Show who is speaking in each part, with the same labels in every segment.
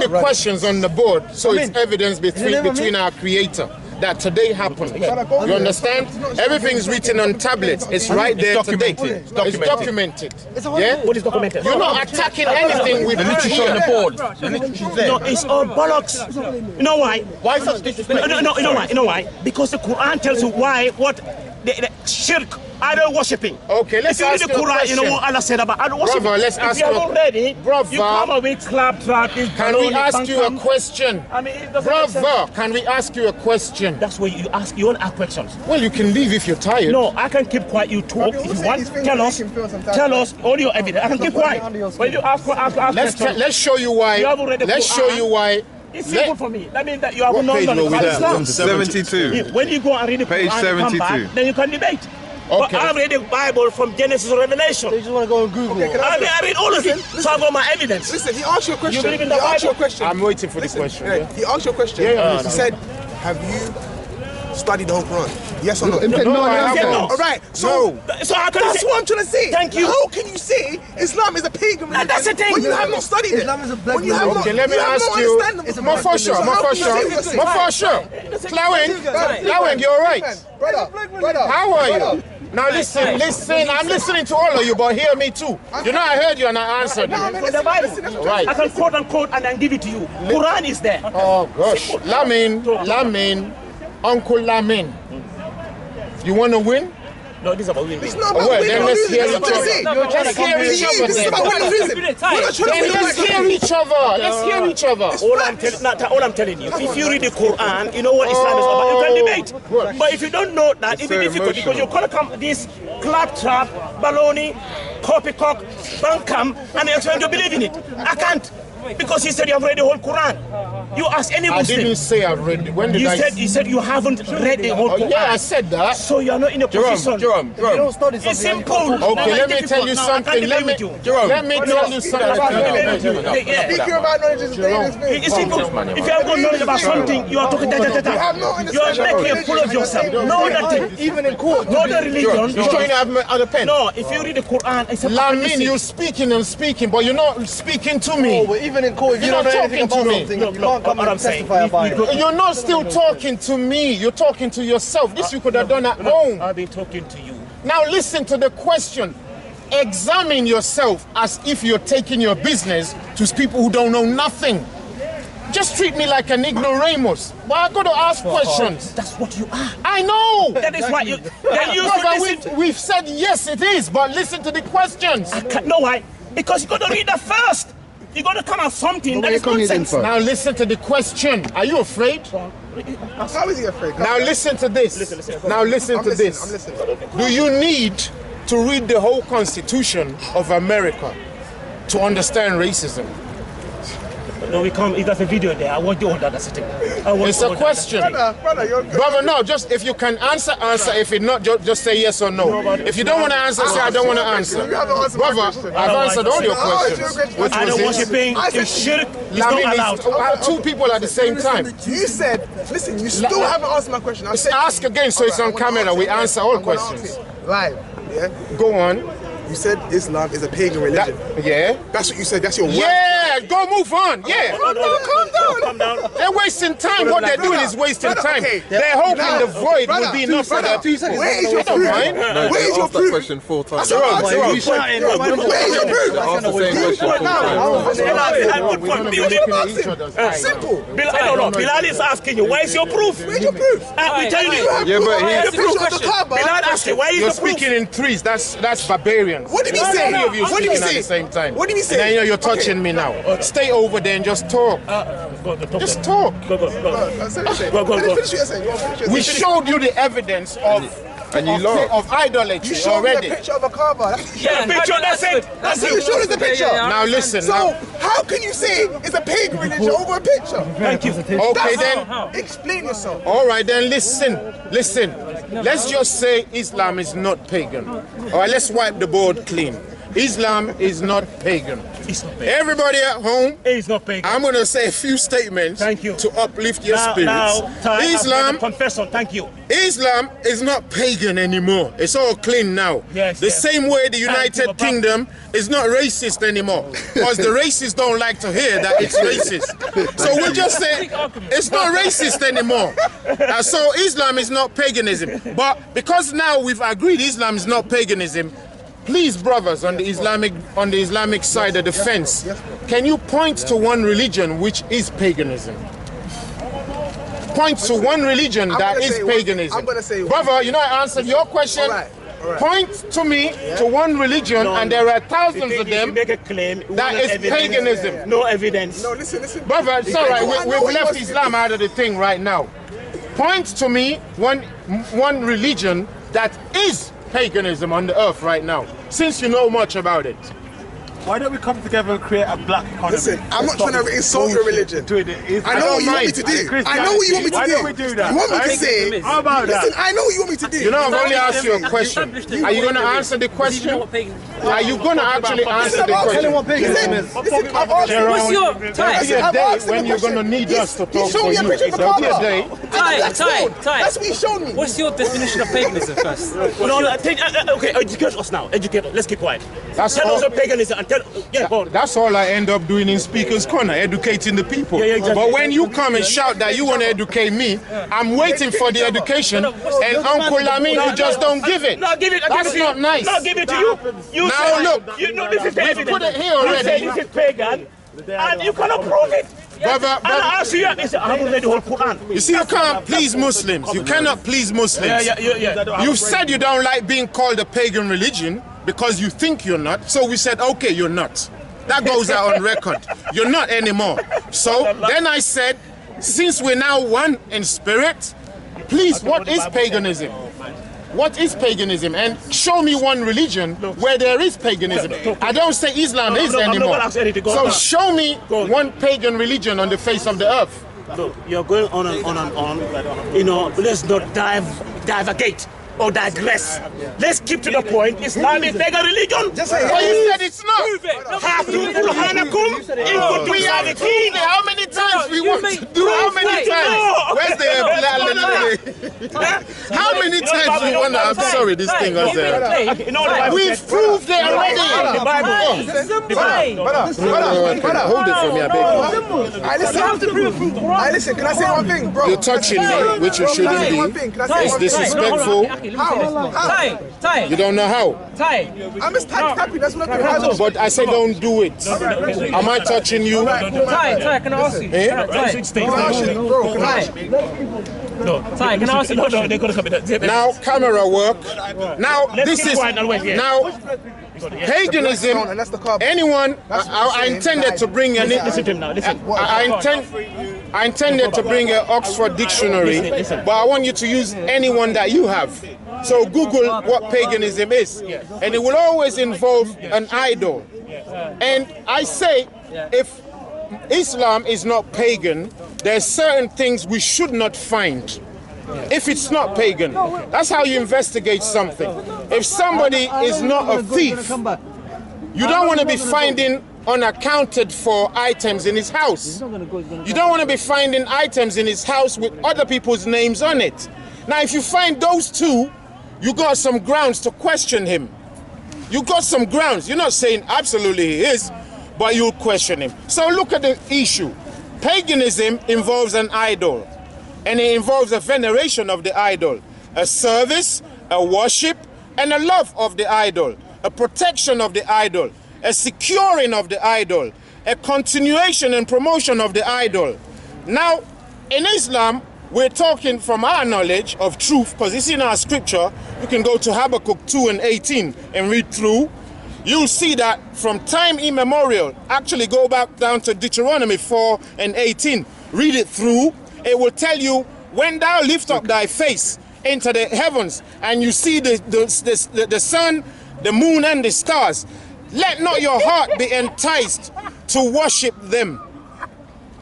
Speaker 1: the questions on the board, so it's evidence between our creator that today happened. You understand? Everything's written on tablets. It's right there today. It's documented. Yeah?
Speaker 2: What is documented?
Speaker 1: You're not attacking anything we put here.
Speaker 2: On the board. No, it's all bollocks. You know why?
Speaker 1: Why such disrespect?
Speaker 2: No, you know why? You know why? Because the Quran tells you why, what the shirk, idol worshipping.
Speaker 1: Okay, let's ask
Speaker 2: you read the Quran, you know what Allah said about idol worshipping.
Speaker 1: Brother, let's ask you.
Speaker 2: If you haven't read it,
Speaker 1: Brother,
Speaker 2: you come away claptrap.
Speaker 1: Can we ask you a question?
Speaker 2: I mean, it doesn't make sense.
Speaker 1: Brother, can we ask you a question?
Speaker 2: That's where you ask. You want to ask questions.
Speaker 1: Well, you can leave if you're tired.
Speaker 2: No, I can keep quiet. You talk if you want. Tell us all your evidence. I can keep quiet. When you ask questions,
Speaker 1: let's show you why.
Speaker 2: You haven't read the
Speaker 1: let's
Speaker 2: Quran.
Speaker 1: show you why.
Speaker 2: It's simple for me. That means that you have no knowledge about Islam.
Speaker 3: 72.
Speaker 2: When you go and read the
Speaker 3: Page
Speaker 2: Quran,
Speaker 3: 72.
Speaker 2: come back, then you can debate.
Speaker 1: Okay.
Speaker 2: But I read the Bible from Genesis to Revelation.
Speaker 4: They just want to go on Google.
Speaker 2: I read all of it, so I've got my evidence.
Speaker 5: Listen, he asked you a question.
Speaker 2: You believe in the
Speaker 5: He asked you a
Speaker 2: Bible?
Speaker 5: question.
Speaker 1: I'm waiting for the question.
Speaker 5: Yeah. He asked you a question.
Speaker 1: Yeah,
Speaker 5: he said, have you studied the whole Quran? Yes or no?
Speaker 1: No, I haven't.
Speaker 5: All right. So
Speaker 2: how can
Speaker 5: that's what I'm trying to say.
Speaker 2: Thank you.
Speaker 5: How can you say Islam is a pagan religion
Speaker 2: That's the thing.
Speaker 5: when you have not studied it?
Speaker 4: Islam is a black
Speaker 5: When you have
Speaker 4: religion.
Speaker 1: Okay, let me ask you. Mafasha. Laweng, you're right.
Speaker 5: Brother.
Speaker 1: How are you? Now listen. I'm listening to all of you, but hear me too. You know, I heard you and I answered you.
Speaker 2: From the Bible.
Speaker 1: Right.
Speaker 2: I can quote unquote and then give it to you. Quran is there.
Speaker 1: Oh gosh, Lamin, Uncle Lamin. You want to win?
Speaker 2: No, this is about winning.
Speaker 5: It's not about
Speaker 1: Well,
Speaker 5: winning
Speaker 1: then
Speaker 5: or
Speaker 1: let's
Speaker 5: losing.
Speaker 1: hear
Speaker 5: That's
Speaker 1: each
Speaker 5: what I'm
Speaker 1: other.
Speaker 5: saying.
Speaker 1: Let's hear each other.
Speaker 5: This is about winning or losing. We're not trying to
Speaker 1: Then
Speaker 5: win.
Speaker 1: let's hear each other. Let's hear each other.
Speaker 2: All I'm telling you, if you read the Quran, you know what Islam is about. You can debate. But if you don't know that, it's difficult because you're gonna come this claptrap, baloney, poppycock, bankam, and you're trying to believe in it. I can't. Because he said you have read the whole Quran. You ask any
Speaker 1: I
Speaker 2: Muslim.
Speaker 1: didn't say I've read it. When did I?
Speaker 2: You said you haven't read the whole Quran.
Speaker 1: Yeah, I said that.
Speaker 2: So you're not in a position.
Speaker 3: Jerome.
Speaker 4: You don't study
Speaker 2: It's
Speaker 4: something.
Speaker 2: simple.
Speaker 1: Okay, let me tell you something. Let me tell you something.
Speaker 2: It's simple. If you have got knowledge about something, you are talking You are making a fool of yourself. No other thing.
Speaker 4: Even in court.
Speaker 2: No other religion.
Speaker 1: You're trying to have other pen.
Speaker 2: No, if you read the Quran, it's a
Speaker 1: Lamin, you're speaking and speaking, but you're not speaking to me.
Speaker 4: Oh, but even in court, if you
Speaker 1: You're
Speaker 4: don't know
Speaker 1: not
Speaker 4: anything
Speaker 1: talking
Speaker 4: about
Speaker 1: to me.
Speaker 4: something, you can't come
Speaker 2: what I'm
Speaker 4: and
Speaker 2: saying.
Speaker 4: testify about it.
Speaker 1: You're not still talking to me. You're talking to yourself. This you could have done at home.
Speaker 2: I've been talking to you.
Speaker 1: Now listen to the question. Examine yourself as if you're taking your business to people who don't know nothing. Just treat me like an ignoramus. Well, I got to ask questions.
Speaker 2: That's what you are.
Speaker 1: I know.
Speaker 2: That is why you. Then you
Speaker 1: Brother,
Speaker 2: should listen.
Speaker 1: we've said yes, it is, but listen to the questions.
Speaker 2: Know why? Because you got to read that first. You got to come out something that is nonsense.
Speaker 1: Now listen to the question. Are you afraid?
Speaker 5: How is he afraid?
Speaker 1: Now listen to this. Now listen to this.
Speaker 5: I'm listening.
Speaker 1: Do you need to read the whole Constitution of America to understand racism?
Speaker 2: No, we come. If there's a video there, I want you all that. That's the thing.
Speaker 1: It's a question.
Speaker 5: Brother, you're
Speaker 1: Brother, no, just if you can answer. If it not, just say yes or no. If you don't want to answer, say I don't want to answer.
Speaker 5: You haven't answered my
Speaker 1: Brother,
Speaker 5: question.
Speaker 1: I've answered all your questions. Which
Speaker 2: I don't
Speaker 1: was
Speaker 2: worshiping.
Speaker 5: I said-
Speaker 2: It's shirk. It's
Speaker 1: Lamin
Speaker 2: not
Speaker 1: is
Speaker 2: allowed.
Speaker 1: two people at the same time.
Speaker 5: You said, listen, you still haven't answered my question. I said,
Speaker 1: Ask again so it's on camera. We answer all
Speaker 5: I'm gonna
Speaker 1: questions.
Speaker 5: ask it live. Yeah.
Speaker 1: Go on.
Speaker 5: You said Islam is a pagan religion.
Speaker 1: Yeah.
Speaker 5: That's what you said. That's your word.
Speaker 1: Yeah. Go move on. Yeah.
Speaker 5: Calm down.
Speaker 1: They're wasting time. What they're doing is wasting time. They're hoping the void will be enough for their people.
Speaker 5: Where is your
Speaker 1: I don't
Speaker 5: proof?
Speaker 1: mind.
Speaker 5: Where is your
Speaker 3: Ask that
Speaker 5: proof?
Speaker 3: question 4 times.
Speaker 5: Where is your proof?
Speaker 3: Ask the same question 4 times.
Speaker 5: Simple.
Speaker 2: Bilal is asking you, where is your proof?
Speaker 5: Where's your proof?
Speaker 2: We tell you.
Speaker 3: Yeah, but
Speaker 5: Where's the
Speaker 3: he's...
Speaker 5: picture of the Kaaba?
Speaker 2: Bilal asking, where is
Speaker 1: You're
Speaker 2: the proof?
Speaker 1: speaking in threes. That's barbarian.
Speaker 5: What did he say?
Speaker 1: Three of you
Speaker 5: What did he
Speaker 1: speaking at
Speaker 5: say?
Speaker 1: the same time.
Speaker 5: What did he say?
Speaker 1: And then you're touching me now. Stay over there and just talk. Just talk.
Speaker 2: Go.
Speaker 5: Finish what you're saying.
Speaker 1: We showed you the evidence of
Speaker 3: And you lost.
Speaker 1: of idolatry
Speaker 5: You showed me a
Speaker 1: already.
Speaker 5: picture of a Kaaba.
Speaker 2: Yeah, picture, that's it.
Speaker 5: That's what you showed us the picture.
Speaker 1: Now listen.
Speaker 5: So
Speaker 1: Now,
Speaker 5: how can you say it's a pagan religion over a picture?
Speaker 2: Thank you.
Speaker 1: okay then.
Speaker 5: Explain yourself.
Speaker 1: All right then. Listen. Let's just say Islam is not pagan. All right. Let's wipe the board clean. Islam is not pagan.
Speaker 2: It's not pagan.
Speaker 1: Everybody at home,
Speaker 2: It's not pagan.
Speaker 1: I'm going to say a few statements
Speaker 2: Thank you.
Speaker 1: to uplift your spirits.
Speaker 2: Now,
Speaker 1: Islam,
Speaker 2: confession. Thank you.
Speaker 1: Islam is not pagan anymore. It's all clean now.
Speaker 2: Yes,
Speaker 1: the
Speaker 2: yes.
Speaker 1: same way the
Speaker 2: you,
Speaker 1: United
Speaker 2: Papa.
Speaker 1: Kingdom is not racist anymore. Because the racists don't like to hear that it's racist. So we'll just say it's not racist anymore. So Islam is not paganism. But because now we've agreed Islam is not paganism, please, brothers on the Islamic side of the fence, can you point to one religion which is paganism? Point to one religion that is paganism.
Speaker 5: I'm gonna say one.
Speaker 1: Brother, you know I answered your question.
Speaker 5: All right.
Speaker 1: Point to me to one religion, and there are thousands of them,
Speaker 2: Make a claim
Speaker 1: that is paganism.
Speaker 2: No evidence.
Speaker 5: No, listen.
Speaker 1: Brother, it's all
Speaker 5: I
Speaker 1: right.
Speaker 5: know
Speaker 1: We've
Speaker 5: he
Speaker 1: left
Speaker 5: wants to-
Speaker 1: Islam out of the thing right now. Point to me one religion that is paganism on the earth right now, since you know much about it.
Speaker 6: Why don't we come together and create a black economy?
Speaker 5: Listen, I'm not trying to insult your religion. I know what you want me to do. I know what you want me to do.
Speaker 6: Why don't we do that?
Speaker 5: You want me to say,
Speaker 6: How about that?
Speaker 5: listen, I know what you want me to do.
Speaker 1: You know, I've only asked you a question. Are you going to answer the question? Are you going to actually answer the
Speaker 4: Tell him what
Speaker 1: question?
Speaker 4: paganism is.
Speaker 5: Listen, I've asked you.
Speaker 7: What's your
Speaker 1: There'll
Speaker 7: Ty?
Speaker 1: be a day when you're going to need us to talk
Speaker 5: Show
Speaker 1: for
Speaker 5: me a
Speaker 1: you.
Speaker 5: picture of the
Speaker 1: There'll be a
Speaker 5: Kaaba.
Speaker 1: day.
Speaker 5: And the black stone. That's what he showed me.
Speaker 7: What's your definition of paganism first?
Speaker 2: Okay, educate us now. Educate us. Let's keep quiet.
Speaker 1: That's
Speaker 2: Tell
Speaker 1: all.
Speaker 2: us what paganism and tell. Yeah, go on.
Speaker 1: That's all I end up doing in Speaker's Corner, educating the people.
Speaker 2: Yeah, exactly.
Speaker 1: But when you come and shout that you want to educate me, I'm waiting for the education, and Uncle Lamin, you just don't give it.
Speaker 2: No, give it.
Speaker 1: That's not nice.
Speaker 2: No, give it to you. You
Speaker 1: Now
Speaker 2: say,
Speaker 1: look,
Speaker 2: you know this is the
Speaker 1: we've
Speaker 2: evidence.
Speaker 1: put it here
Speaker 2: You
Speaker 1: already.
Speaker 2: say this is pagan, and you cannot prove it.
Speaker 1: Brother,
Speaker 2: And I ask you, I haven't read the whole Quran.
Speaker 1: you see, you can't please Muslims. You cannot please Muslims.
Speaker 2: Yeah.
Speaker 1: You said you don't like being called a pagan religion because you think you're not. So we said, okay, you're not. That goes out on record. You're not anymore. So then I said, since we're now one in spirit, please, what is paganism? What is paganism? And show me one religion where there is paganism. I don't say Islam is
Speaker 2: I'm not
Speaker 1: anymore.
Speaker 2: gonna ask anything. Go
Speaker 1: So
Speaker 2: on.
Speaker 1: show me
Speaker 2: Go on.
Speaker 1: one pagan religion on the face of the earth.
Speaker 2: Look, you're going on and on and on. You know, let's not divagate or digress. Let's keep to the point. Islam is pagan religion.
Speaker 5: Just say
Speaker 1: But you said it's not.
Speaker 2: Hatu burhanakum in kuntum
Speaker 1: We have proved
Speaker 2: sadiqin.
Speaker 1: it. How many times we want to do? How many times? Where's the how many times we want to? I'm sorry, this thing was there.
Speaker 2: You know what the Bible
Speaker 1: We've
Speaker 2: says?
Speaker 1: proved it already.
Speaker 2: The Bible.
Speaker 1: Hold it for me, I beg
Speaker 5: Listen, can I say one thing, bro?
Speaker 1: you. You're touching me, which you
Speaker 5: Can I say one
Speaker 1: shouldn't
Speaker 5: thing?
Speaker 1: be.
Speaker 5: Can I say
Speaker 1: It's
Speaker 5: one thing?
Speaker 1: disrespectful.
Speaker 7: Ty,
Speaker 1: You don't know how.
Speaker 5: I'm just tapping. That's what I'm doing.
Speaker 1: But I say don't do it. Am I touching you?
Speaker 7: Ty, can I ask you?
Speaker 1: Eh?
Speaker 5: Bro, can I?
Speaker 7: Ty, can I ask you?
Speaker 2: No, they're gonna come in.
Speaker 1: Now camera work. Now
Speaker 2: Let's
Speaker 1: this
Speaker 2: keep
Speaker 1: is
Speaker 2: quiet and wait here.
Speaker 1: now paganism.
Speaker 5: And that's the Kaaba.
Speaker 1: Anyone, I intended to bring an.
Speaker 2: Listen to him now. Listen.
Speaker 1: I intended to bring an Oxford dictionary, but I want you to use anyone that you have. So Google what paganism is, and it will always involve an idol. And I say, if Islam is not pagan, there's certain things we should not find. If it's not pagan, that's how you investigate something. If somebody is not a thief, you don't want to be finding unaccounted for items in his house. You don't want to be finding items in his house with other people's names on it. Now, if you find those two, you got some grounds to question him. You got some grounds. You're not saying absolutely he is, but you'll question him. So look at the issue. Paganism involves an idol, and it involves a veneration of the idol, a service, a worship, and a love of the idol, a protection of the idol, a securing of the idol, a continuation and promotion of the idol. Now, in Islam, we're talking from our knowledge of truth, because it's in our scripture. You can go to Habakkuk 2:18 and read through. You'll see that from time immemorial, actually go back down to Deuteronomy 4:18. Read it through. It will tell you, when thou lift up thy face into the heavens and you see the sun, the moon, and the stars, let not your heart be enticed to worship them.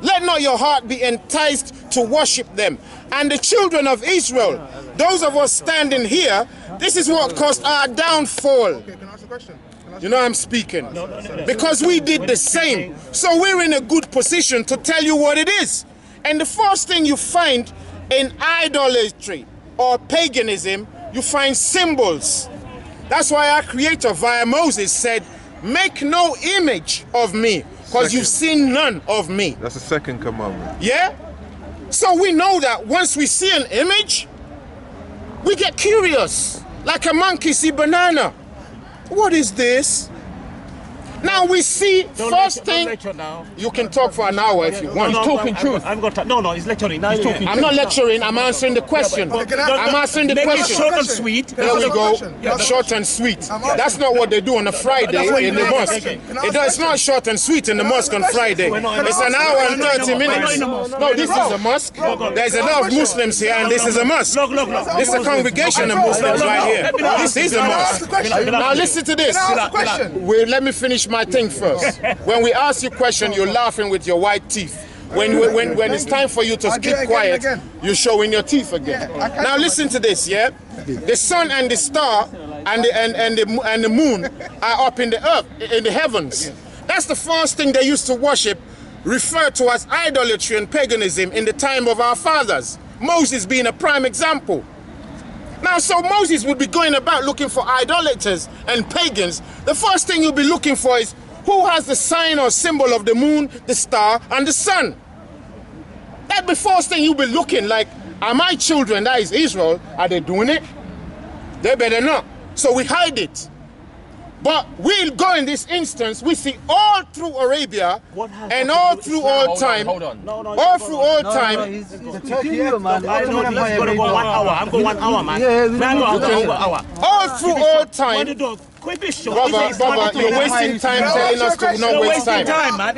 Speaker 1: Let not your heart be enticed to worship them. And the children of Israel, those of us standing here, this is what caused our downfall.
Speaker 5: Okay, can I ask a question?
Speaker 1: You know I'm speaking. Because we did the same. So we're in a good position to tell you what it is. And the first thing you find in idolatry or paganism, you find symbols. That's why our creator via Moses said, make no image of me, because you've seen none of me.
Speaker 3: That's the second commandment.
Speaker 1: Yeah? So we know that once we see an image, we get curious. Like a monkey see banana. What is this? Now we see first thing. You can talk for an hour if you want.
Speaker 2: He's talking truth. No, he's lecturing. Now he's talking.
Speaker 1: I'm not lecturing. I'm answering the question. I'm answering the question.
Speaker 2: Short and sweet.
Speaker 1: There we go. Short and sweet. That's not what they do on a Friday in the mosque. It's not short and sweet in the mosque on Friday. It's an hour and 30 minutes. No, this is a mosque. There's a lot of Muslims here, and this is a mosque. This is a congregation of Muslims right here. This is a mosque. Now listen to this. Let me finish my thing first. When we ask you a question, you're laughing with your white teeth. When it's time for you to keep quiet, you're showing your teeth again. Now listen to this, yeah? The sun and the star and the moon are up in the earth, in the heavens. That's the first thing they used to worship, referred to as idolatry and paganism in the time of our fathers. Moses being a prime example. Now, so Moses would be going about looking for idolaters and pagans. The first thing you'll be looking for is who has the sign or symbol of the moon, the star, and the sun. That'd be the first thing you'll be looking like, are my children, that is Israel, are they doing it? They better not. So we hide it. But we'll go in this instance, we see all through Arabia and all through all time, all through all time.
Speaker 2: I'm going 1 hour. I'm going 1 hour, man.
Speaker 1: All through all time. Brother, you're wasting time telling us to not waste time.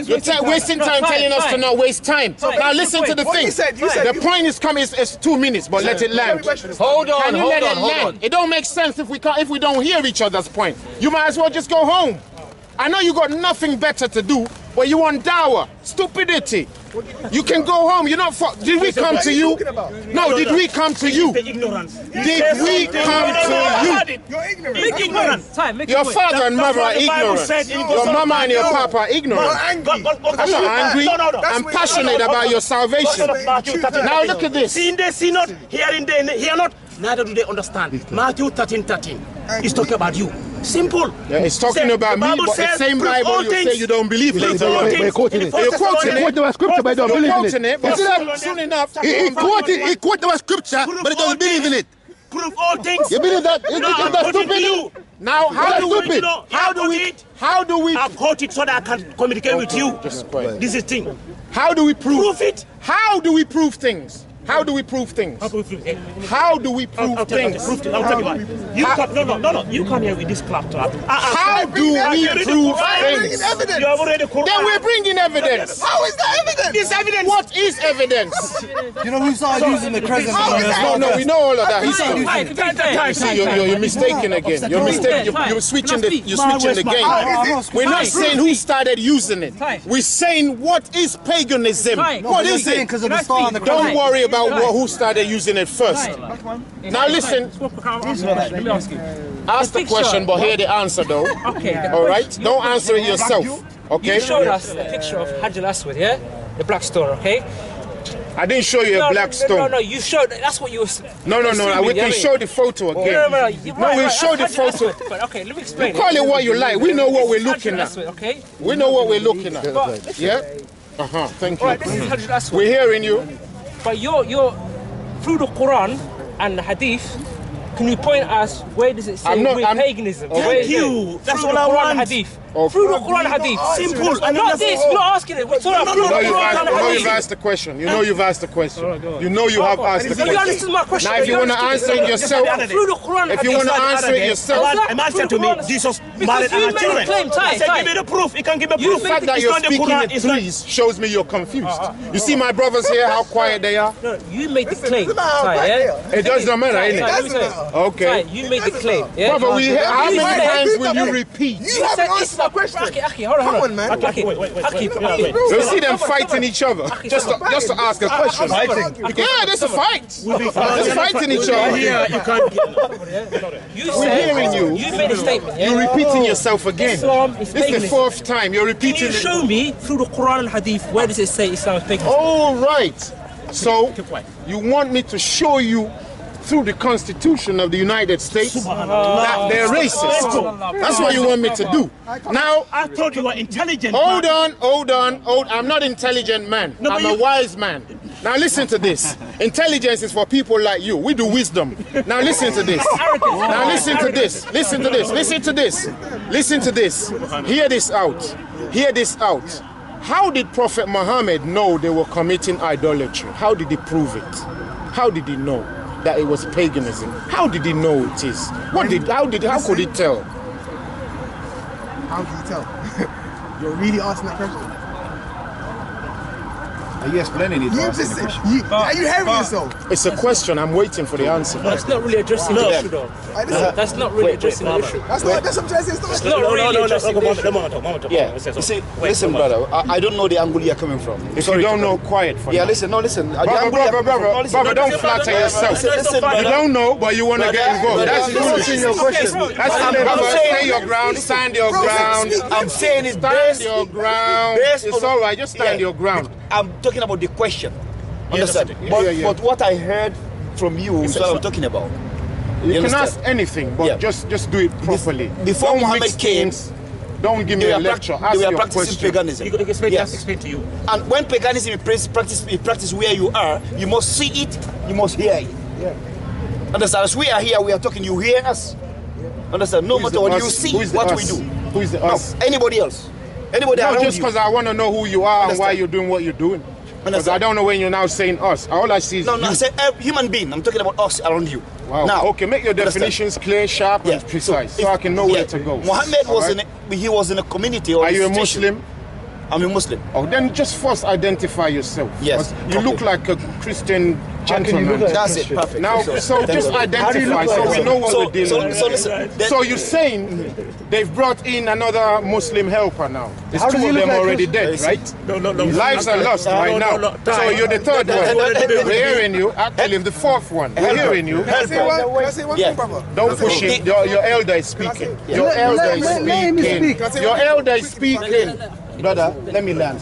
Speaker 1: You're wasting time telling us to not waste time. Now listen to the thing. The point is coming is 2 minutes, but let it land.
Speaker 8: Hold on,
Speaker 1: Can you let it land? It don't make sense if we don't hear each other's point. You might as well just go home. I know you got nothing better to do, but you want dawah, stupidity. You can go home. You're not. Did we come to you? No. Did we come to you? Did we come to you?
Speaker 2: You're ignorant.
Speaker 1: Your father and mother are ignorant. Your mama and your papa are ignorant. I'm not angry. I'm passionate about your salvation. Now look at this.
Speaker 2: Seeing they see not, hearing they hear not, neither do they understand. Matthew 13:13 is talking about you. Simple.
Speaker 1: Yeah, it's talking about me, but the same Bible you say you don't believe in.
Speaker 8: You're quoting it.
Speaker 1: You're quoting it.
Speaker 8: The scripture, but don't believe in it.
Speaker 1: But soon enough,
Speaker 8: He quoted the scripture, but he doesn't believe in it.
Speaker 2: Prove all things.
Speaker 8: You believe that? That's stupid.
Speaker 1: now how do we
Speaker 2: I've got it so that I can communicate with you. This is thing.
Speaker 1: How do we prove
Speaker 2: it?
Speaker 1: How do we prove things? How do we prove things? How do we prove things?
Speaker 2: I'll tell you why. You come, no. You come here with this claptrap.
Speaker 1: How do we prove things?
Speaker 2: You have already
Speaker 1: Then we're bringing evidence.
Speaker 5: How is that evidence?
Speaker 2: This evidence.
Speaker 1: What is evidence?
Speaker 4: You know who started using the crescent?
Speaker 1: No, we know all of that. See, you're mistaken again. You're mistaken. You're switching the game. We're not saying who started using it. We're saying what is paganism. What is it? Don't worry about who started using it first. Now listen.
Speaker 7: Let me ask you.
Speaker 1: Ask the question, but hear the answer though.
Speaker 7: Okay.
Speaker 1: All right. Don't answer it yourself. Okay.
Speaker 7: You showed us a picture of Hajar Aswad, yeah? The black stone, okay?
Speaker 1: I didn't show you a black stone.
Speaker 7: No, you showed. That's what you were.
Speaker 1: No. We can show the photo again. No, we'll show the photo.
Speaker 7: Okay, let me explain.
Speaker 1: Call it what you like. We know what we're looking at.
Speaker 7: Okay.
Speaker 1: We know what we're looking at. Yeah. Thank you.
Speaker 7: Alright, this is Hajar Aswad.
Speaker 1: We're hearing you.
Speaker 7: But you're through the Quran and the Hadith. Can you point us where does it say paganism?
Speaker 1: Okay.
Speaker 7: Where is
Speaker 2: you.
Speaker 7: it?
Speaker 2: That's
Speaker 7: through
Speaker 2: all
Speaker 7: the
Speaker 2: I
Speaker 7: Quran
Speaker 2: want.
Speaker 7: and Hadith.
Speaker 1: Okay.
Speaker 7: Through the Quran and Hadith.
Speaker 2: Simple.
Speaker 7: And not this. We're not asking it. We're talking about through the Quran and Hadith.
Speaker 1: You've asked the question. You know you've asked the question. You know you have asked the
Speaker 7: You
Speaker 1: question.
Speaker 7: understand my question.
Speaker 1: Now if you want to answer it yourself,
Speaker 7: Through the Quran.
Speaker 1: if you want to answer it yourself,
Speaker 2: A man said to me, Jesus married our children. I said, give me the proof. He can give me proof.
Speaker 1: the fact that you're speaking in threes shows me you're confused. You see my brothers here, how quiet they are?
Speaker 7: No, you made the claim.
Speaker 1: It does not matter, innit? Okay.
Speaker 7: You made the claim. Yeah?
Speaker 1: Brother, how many times will you repeat?
Speaker 5: You haven't answered my question.
Speaker 7: Aki, hold on.
Speaker 5: Come on, man.
Speaker 7: Aki,
Speaker 2: wait.
Speaker 1: You see them fighting each other just to ask a question. Yeah, there's a fight. They're fighting each other.
Speaker 2: Here, you can't get.
Speaker 1: We're hearing you.
Speaker 7: You made a statement.
Speaker 1: You're repeating yourself again.
Speaker 7: Islam is
Speaker 1: This is the
Speaker 7: paganism.
Speaker 1: fourth time you're
Speaker 7: Can
Speaker 1: repeating
Speaker 7: you
Speaker 1: it.
Speaker 7: show me through the Quran and Hadith where does it say Islam is paganism?
Speaker 1: All right. So you want me to show you through the Constitution of the United States that they're racist. That's what you want me to do. Now,
Speaker 2: I thought you were intelligent.
Speaker 1: hold on. I'm not an intelligent man. I'm a wise man. Now listen to this. Intelligence is for people like you. We do wisdom. Now listen to this. Now listen to this. Listen to this. Listen to this. Listen to this. Hear this out. Hear this out. How did Prophet Muhammad know they were committing idolatry? How did he prove it? How did he know that it was paganism? How did he know it is? How could he tell?
Speaker 5: How can you tell? You're really asking that question?
Speaker 3: Are you explaining it?
Speaker 5: Are you hearing yourself?
Speaker 1: It's a question. I'm waiting for the answer.
Speaker 7: That's not really addressing the issue though. That's not really addressing the issue.
Speaker 5: That's what I'm trying to say.
Speaker 7: It's not really addressing the issue.
Speaker 9: Yeah, you see, listen, brother, I don't know the angle you're coming from.
Speaker 1: If you don't know, quiet for
Speaker 9: Yeah,
Speaker 1: now.
Speaker 9: listen, no, listen.
Speaker 1: Brother, don't flatter yourself.
Speaker 9: Listen,
Speaker 1: You don't know, but you want to get involved. That's
Speaker 9: answering your question.
Speaker 1: That's stay your ground, stand your ground.
Speaker 9: I'm saying it
Speaker 1: Stand your ground.
Speaker 9: based
Speaker 1: It's
Speaker 9: on-
Speaker 1: all right, just stand
Speaker 9: Yeah.
Speaker 1: your ground.
Speaker 9: I'm talking about the question. Understand?
Speaker 1: Yeah.
Speaker 9: But what I heard from you is what I'm talking about.
Speaker 1: You can
Speaker 9: understand?
Speaker 1: ask anything, but
Speaker 9: Yeah.
Speaker 1: just do it properly.
Speaker 9: Before
Speaker 1: Don't
Speaker 9: Muhammad
Speaker 1: mix
Speaker 9: came,
Speaker 1: things. Don't give me
Speaker 9: They
Speaker 1: a
Speaker 9: were,
Speaker 1: lecture.
Speaker 9: they
Speaker 1: Ask
Speaker 9: were
Speaker 1: your
Speaker 9: practicing
Speaker 1: question.
Speaker 9: paganism.
Speaker 2: Explain to you.
Speaker 9: And when paganism is practiced where you are, you must see it, you must hear it. Understand? As we are here, we are talking, you hear us. Understand? No
Speaker 1: Who is
Speaker 9: matter
Speaker 1: the
Speaker 9: what
Speaker 1: us?
Speaker 9: you see,
Speaker 1: Who is the
Speaker 9: what
Speaker 1: us?
Speaker 9: we do.
Speaker 1: Who is the
Speaker 9: No,
Speaker 1: us?
Speaker 9: anybody else. Anybody
Speaker 1: No,
Speaker 9: around
Speaker 1: just
Speaker 9: you.
Speaker 1: because I want to know who you are and why
Speaker 9: Understand?
Speaker 1: you're doing what you're doing. Because
Speaker 9: Understand?
Speaker 1: I don't know when you're now saying us. All I see is
Speaker 9: No,
Speaker 1: you.
Speaker 9: I said human being. I'm talking about us around you.
Speaker 1: Wow.
Speaker 9: Now,
Speaker 1: Okay, make your
Speaker 9: understand?
Speaker 1: definitions clear, sharp,
Speaker 9: Yeah.
Speaker 1: and precise, so
Speaker 9: if-
Speaker 1: I can know where
Speaker 9: yeah.
Speaker 1: to go.
Speaker 9: Muhammad
Speaker 1: All
Speaker 9: was
Speaker 1: right?
Speaker 9: he was in a community or
Speaker 1: Are you a
Speaker 9: institution.
Speaker 1: Muslim?
Speaker 9: I'm a Muslim.
Speaker 1: Oh, then just first identify yourself.
Speaker 9: Yes.
Speaker 1: You look like a Christian gentleman.
Speaker 9: That's it. Perfect.
Speaker 1: Now, so
Speaker 9: Thank
Speaker 1: just
Speaker 9: you.
Speaker 1: identify so we know what we're dealing with.
Speaker 9: So listen.
Speaker 1: So you're saying they've brought in another Muslim helper now? There's
Speaker 4: How
Speaker 1: two
Speaker 4: does he
Speaker 1: of
Speaker 4: look
Speaker 1: them
Speaker 4: like
Speaker 1: already
Speaker 4: Chris?
Speaker 1: dead, right?
Speaker 2: No.
Speaker 1: Lives are lost right now. So you're the third one.
Speaker 2: no.
Speaker 1: We're hearing you. Actually, the fourth one. We're hearing you.
Speaker 5: Can I say one
Speaker 9: Yeah.
Speaker 5: thing, brother?
Speaker 1: Don't push it. Your elder is speaking. Your elder is
Speaker 4: let him
Speaker 1: speaking.
Speaker 4: speak.
Speaker 1: Your elder is speaking. Brother, let me learn.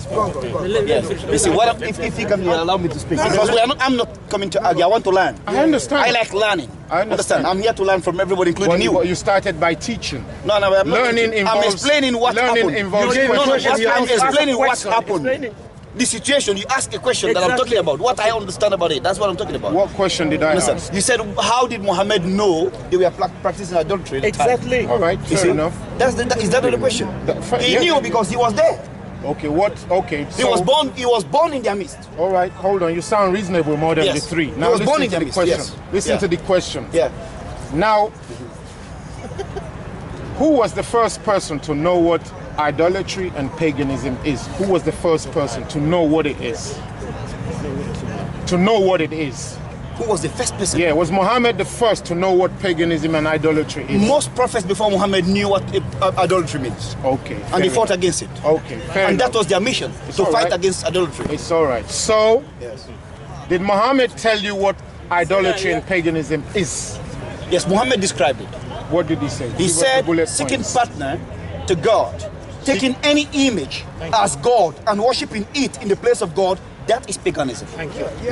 Speaker 9: Yes. Listen, what if you can allow me to speak? Because I'm not coming to argue. I want to learn.
Speaker 1: I understand.
Speaker 9: I like learning.
Speaker 1: I understand.
Speaker 9: I'm here to learn from everybody, including you.
Speaker 1: You started by teaching.
Speaker 9: No, I'm not.
Speaker 1: Learning involves.
Speaker 9: I'm explaining what
Speaker 1: learning
Speaker 9: happened.
Speaker 1: involves.
Speaker 9: No,
Speaker 1: questions.
Speaker 9: I'm explaining what
Speaker 2: Explain
Speaker 9: happened.
Speaker 2: it.
Speaker 9: The situation. You ask a question that I'm talking about. What I understand about it. That's what I'm talking about.
Speaker 1: What question did I
Speaker 9: Listen,
Speaker 1: ask?
Speaker 9: you said, how did Muhammad know they were practicing adultery? at the time?
Speaker 2: Exactly.
Speaker 1: All right,
Speaker 9: You
Speaker 1: fair
Speaker 9: see?
Speaker 1: enough.
Speaker 9: Is that not the question? He
Speaker 1: yeah.
Speaker 9: knew because he was there.
Speaker 1: Okay, what? Okay,
Speaker 9: He
Speaker 1: so,
Speaker 9: was born in their midst.
Speaker 1: all right, hold on. You sound reasonable more than
Speaker 9: Yes.
Speaker 1: the three.
Speaker 9: He
Speaker 1: Now
Speaker 9: was born
Speaker 1: listen
Speaker 9: in
Speaker 1: to
Speaker 9: their
Speaker 1: the
Speaker 9: midst,
Speaker 1: question.
Speaker 9: yes.
Speaker 1: Listen
Speaker 9: Yeah.
Speaker 1: to the question.
Speaker 9: Yeah.
Speaker 1: Now, who was the first person to know what idolatry and paganism is? Who was the first person to know what it is? To know what it is.
Speaker 9: Who was the first person?
Speaker 1: Yeah, was Muhammad the first to know what paganism and idolatry is?
Speaker 9: Most prophets before Muhammad knew what idolatry means.
Speaker 1: Okay.
Speaker 9: And they fought
Speaker 1: enough.
Speaker 9: against it.
Speaker 1: Okay, fair
Speaker 9: And
Speaker 1: enough.
Speaker 9: that was their mission, to
Speaker 1: all
Speaker 9: fight
Speaker 1: right.
Speaker 9: against idolatry.
Speaker 1: It's all right. So,
Speaker 9: Yes.
Speaker 1: did Muhammad tell you what idolatry and paganism is?
Speaker 9: Yes, Muhammad described it.
Speaker 1: What did he say?
Speaker 9: He
Speaker 1: Give us the
Speaker 9: said,
Speaker 1: bullet
Speaker 9: seeking
Speaker 1: points.
Speaker 9: partner to God, taking any image as God and worshipping it in the place of God, that is paganism.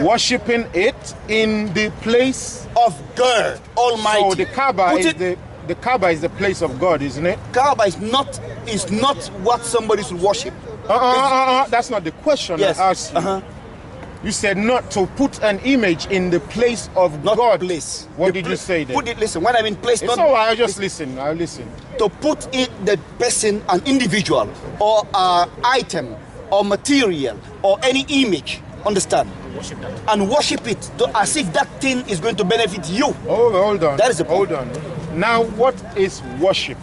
Speaker 1: Worshipping it in the place.
Speaker 9: Of God Almighty.
Speaker 1: So the Kaaba
Speaker 9: Put
Speaker 1: is
Speaker 9: it-
Speaker 1: the Kaaba is the place of God, isn't it?
Speaker 9: Kaaba is not what somebody should worship.
Speaker 1: That's not the question
Speaker 9: Yes.
Speaker 1: I asked you. You said not to put an image in the place of
Speaker 9: Not
Speaker 1: God.
Speaker 9: place.
Speaker 1: What
Speaker 9: The
Speaker 1: did
Speaker 9: pla-
Speaker 1: you say then?
Speaker 9: Put it, listen, when I mean place,
Speaker 1: It's
Speaker 9: not
Speaker 1: all right, I'll just listen. I'll listen.
Speaker 9: to put it the person, an individual, or item, or material, or any image, understand? And worship it as if that thing is going to benefit you.
Speaker 1: Hold on.
Speaker 9: That is the
Speaker 1: Hold
Speaker 9: point.
Speaker 1: on. Now, what is worship?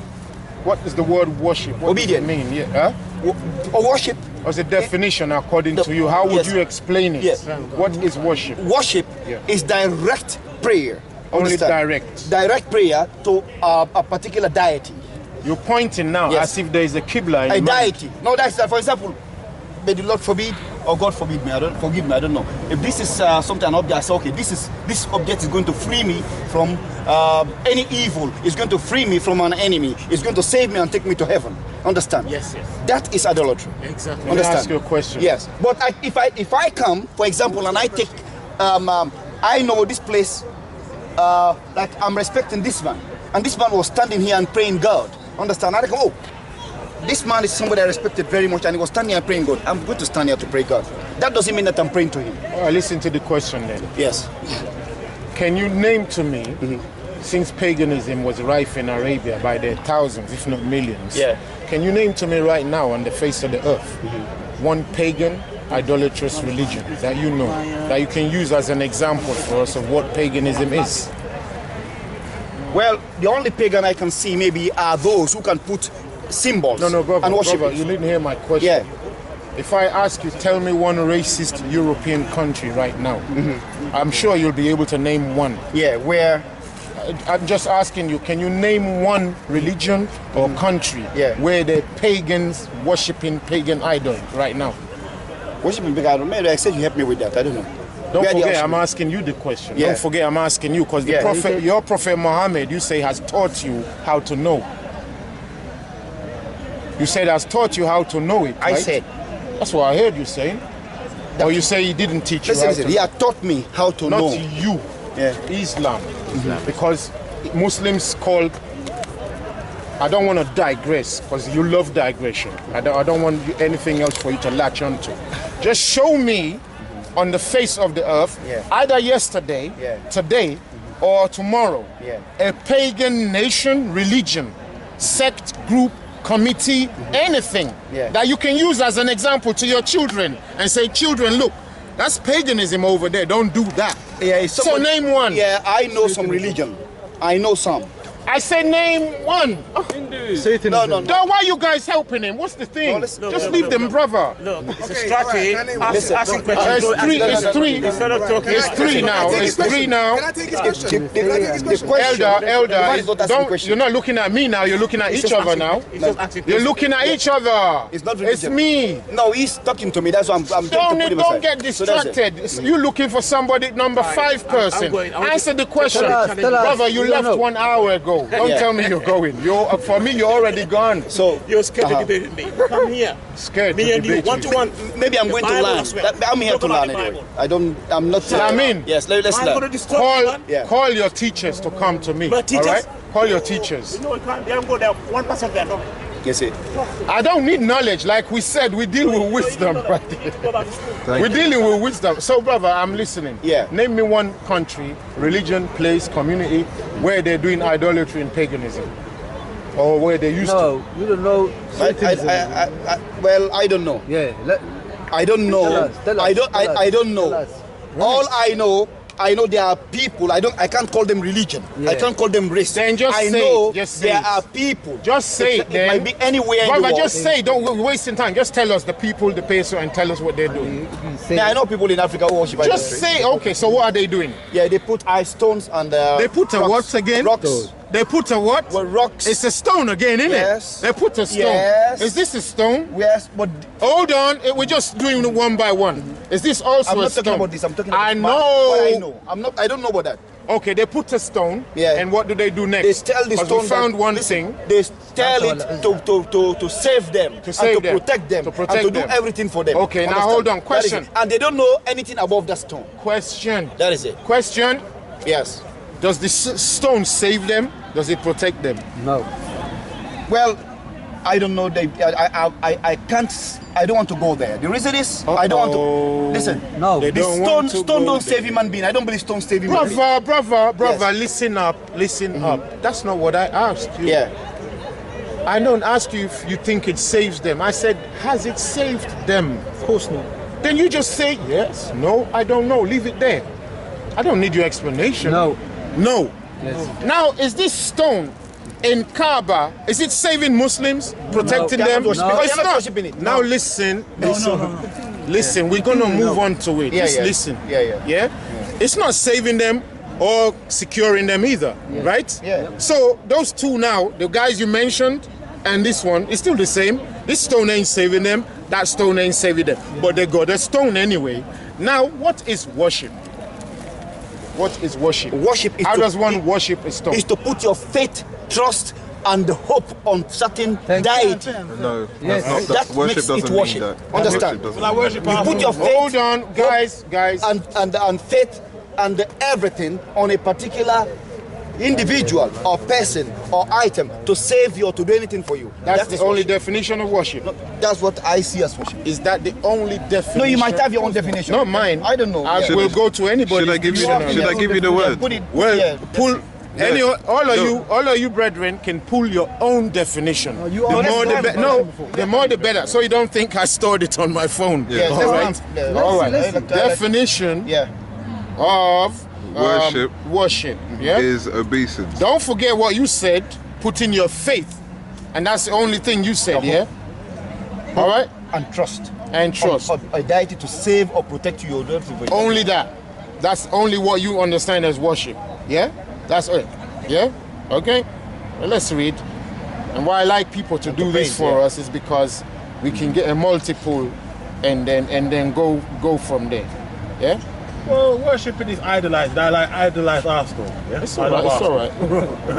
Speaker 1: What is the word worship? What
Speaker 9: Obedient.
Speaker 1: does it mean? Yeah. Huh?
Speaker 9: Or worship.
Speaker 1: As a definition, according
Speaker 9: The-
Speaker 1: to you, how would
Speaker 9: yes.
Speaker 1: you explain it?
Speaker 9: Yes.
Speaker 1: What is worship?
Speaker 9: Worship
Speaker 1: Yeah.
Speaker 9: is direct prayer.
Speaker 1: Only
Speaker 9: Understand?
Speaker 1: direct.
Speaker 9: Direct prayer to a particular deity.
Speaker 1: You're pointing now as if there is a Qibla in
Speaker 9: a
Speaker 1: mind.
Speaker 9: deity. No, that's for example, may the Lord forbid or God forbid me. I don't know. If this is something an object, I say, okay, this object is going to free me from any evil. It's going to free me from an enemy. It's going to save me and take me to heaven. Understand?
Speaker 2: Yes.
Speaker 9: That is idolatry.
Speaker 2: Exactly.
Speaker 1: Let me ask you a question.
Speaker 9: Yes, but if I come, for example, and I take, I know this place, like I'm respecting this man, and this man was standing here and praying God. Understand? I go, oh, this man is somebody I respected very much, and he was standing here praying God. I'm going to stand here to pray God. That doesn't mean that I'm praying to him.
Speaker 1: All right, listen to the question then.
Speaker 9: Yes.
Speaker 1: Can you name to me, since paganism was rife in Arabia by the thousands, if not millions, can you name to me right now on the face of the earth one pagan, idolatrous religion that you know, that you can use as an example for us of what paganism is?
Speaker 9: Well, the only pagan I can see maybe are those who can put symbols
Speaker 1: brother,
Speaker 9: and worship.
Speaker 1: Brother, you didn't hear my question.
Speaker 9: Yeah.
Speaker 1: If I ask you, tell me one racist European country right now, I'm sure you'll be able to name one.
Speaker 9: Yeah, where?
Speaker 1: I'm just asking you, can you name one religion or country where the pagans worshipping pagan idol right now?
Speaker 9: Worshipping pagan idol? Maybe I said you help me with that. I don't know.
Speaker 1: Don't forget, I'm asking you the question. Don't forget, I'm asking you, because the prophet, your prophet Muhammad, you say has taught you how to know. You said has taught you how to know it, right?
Speaker 9: I said.
Speaker 1: That's what I heard you saying. Or you say he didn't teach you how to know.
Speaker 9: He had taught me how to know.
Speaker 1: Not you. Islam. Because Muslims call... I don't want to digress, because you love digression. I don't want anything else for you to latch onto. Just show me on the face of the earth, either yesterday, today, or tomorrow, a pagan nation, religion, sect, group, committee, anything that you can use as an example to your children and say, children, look, that's paganism over there, don't do that. So name one.
Speaker 9: Yeah, I know some religion. I know some.
Speaker 1: I say name one.
Speaker 9: Satanism.
Speaker 1: No, why are you guys helping him? What's the thing? Just leave them, brother.
Speaker 2: Look, it's a strategy. Asking questions.
Speaker 1: It's three now. It's three now.
Speaker 5: Can I take his question?
Speaker 1: Elder, you're not looking at me now. You're looking at each other now. You're looking at each other. It's me.
Speaker 9: No, he's talking to me. That's why I'm
Speaker 1: Don't get distracted. You're looking for somebody, number 5 person. Answer the question. Brother, you left 1 hour ago. Don't tell me you're going. For me, you're already gone.
Speaker 2: So you're scared to debate with me. Come here.
Speaker 1: Scared
Speaker 2: me
Speaker 1: to
Speaker 2: and you,
Speaker 1: debate
Speaker 2: one.
Speaker 9: Maybe I'm going to learn. I'm here to learn anyway. I'm not.
Speaker 1: Yes,
Speaker 9: let's learn.
Speaker 1: Call your teachers to come to me. All right? Call your teachers.
Speaker 2: No, you can't. They don't go there. 1% there. No.
Speaker 9: Yes,
Speaker 1: I don't need knowledge. Like we said, we deal with wisdom. Right? We're dealing with wisdom. So, brother, I'm listening. Name me one country, religion, place, community where they're doing idolatry and paganism, or where they used to.
Speaker 4: No, you don't know.
Speaker 9: Well, I don't know. I don't know. I don't know. All I know there are people. I can't call them religion. I can't call them race.
Speaker 1: Then just
Speaker 9: I
Speaker 1: say
Speaker 9: know
Speaker 1: just
Speaker 9: there are people.
Speaker 1: Just say
Speaker 9: it might be anywhere in the world.
Speaker 1: Just say. Don't we're wasting time. Just tell us the people, the peso, and tell us what they're doing.
Speaker 9: I know people in Africa who worship.
Speaker 1: Just say. Okay. So what are they doing?
Speaker 9: They put ice stones and
Speaker 1: they put a what again?
Speaker 9: Rocks.
Speaker 1: They put a what?
Speaker 9: Well, rocks.
Speaker 1: It's a stone again, isn't
Speaker 9: it?
Speaker 1: They put a stone.
Speaker 9: Yes.
Speaker 1: Is this a stone?
Speaker 9: Yes, but
Speaker 1: hold on. We're just doing it one by one. Is this also a stone?
Speaker 9: I'm not talking about this. I'm talking about
Speaker 1: I know.
Speaker 9: What I know. I don't know about that.
Speaker 1: Okay, they put a stone. And what do they do next?
Speaker 9: They tell the stone.
Speaker 1: We found one thing.
Speaker 9: They tell it to save them, to protect them, and to do everything for them.
Speaker 1: Okay, now hold on. Question.
Speaker 9: And they don't know anything above that stone.
Speaker 1: Question.
Speaker 9: That is it.
Speaker 1: Question.
Speaker 9: Yes.
Speaker 1: Does the stone save them? Does it protect them?
Speaker 4: No.
Speaker 9: Well, I don't know. I can't. I don't want to go there. The reason is I don't want to. Listen.
Speaker 4: No.
Speaker 9: Stone don't save human being. I don't believe stone save human being.
Speaker 1: Brother, listen up. Listen up. That's not what I asked you. I don't ask you if you think it saves them. I said, has it saved them?
Speaker 4: Of course not.
Speaker 1: Then you just say yes. No, I don't know. Leave it there. I don't need your explanation.
Speaker 4: No.
Speaker 1: Yes. Now, is this stone in Kaaba, is it saving Muslims, protecting them?
Speaker 9: No.
Speaker 1: It's not. Now listen. Listen, we're going to move on to it. Just listen.
Speaker 9: Yeah.
Speaker 1: It's not saving them or securing them either, right?
Speaker 9: Yeah.
Speaker 1: So those two now, the guys you mentioned, and this one is still the same. This stone ain't saving them. That stone ain't saving them. But they got a stone anyway. Now, what is worship? What is worship?
Speaker 9: Worship is
Speaker 1: How does one worship a stone?
Speaker 9: Is to put your faith, trust, and hope on certain deity.
Speaker 3: No,
Speaker 9: Yes.
Speaker 3: that's not,
Speaker 9: That
Speaker 3: worship
Speaker 9: makes
Speaker 3: doesn't
Speaker 9: it worship.
Speaker 3: mean that.
Speaker 9: Understand?
Speaker 3: Worship doesn't
Speaker 9: You put your faith,
Speaker 1: Hold on, guys.
Speaker 9: and faith and everything on a particular individual or person or item to save you or to do anything for you.
Speaker 1: That's the only
Speaker 9: worship.
Speaker 1: definition of worship.
Speaker 9: That's what I see as worship.
Speaker 1: Is that the only definition?
Speaker 9: No, you might have your own definition.
Speaker 1: Not mine.
Speaker 9: I don't know.
Speaker 1: I
Speaker 9: Yeah.
Speaker 1: will go to anybody.
Speaker 3: Should I give you the word?
Speaker 9: Put it,
Speaker 1: Well,
Speaker 9: yeah.
Speaker 1: pull any
Speaker 3: Yeah.
Speaker 1: all of you brethren can pull your own definition.
Speaker 9: you
Speaker 1: The
Speaker 9: already
Speaker 1: more the
Speaker 9: have
Speaker 1: better.
Speaker 9: a
Speaker 1: No,
Speaker 9: before.
Speaker 1: the more the better. So you don't think I stored it on my phone.
Speaker 3: Yeah.
Speaker 1: All
Speaker 9: that's
Speaker 1: right.
Speaker 9: what I'm-
Speaker 1: All right.
Speaker 9: listen.
Speaker 1: Definition
Speaker 9: Yeah.
Speaker 1: of
Speaker 3: Worship
Speaker 1: worship. Yeah.
Speaker 3: is obeisance.
Speaker 1: Don't forget what you said. Put in your faith, and that's the only thing you said. Yeah. All right.
Speaker 9: And trust.
Speaker 1: And trust.
Speaker 9: Of a deity to save or protect you.
Speaker 1: Only that. That's only what you understand as worship. Yeah? That's it. Yeah? Okay? Well, let's read. And why I like people to do this for us is because we can get a multiple and then go from there. Yeah?
Speaker 6: Well, worshipping is idolized. I like idolize Arsenal. Yeah?
Speaker 1: It's alright, it's alright.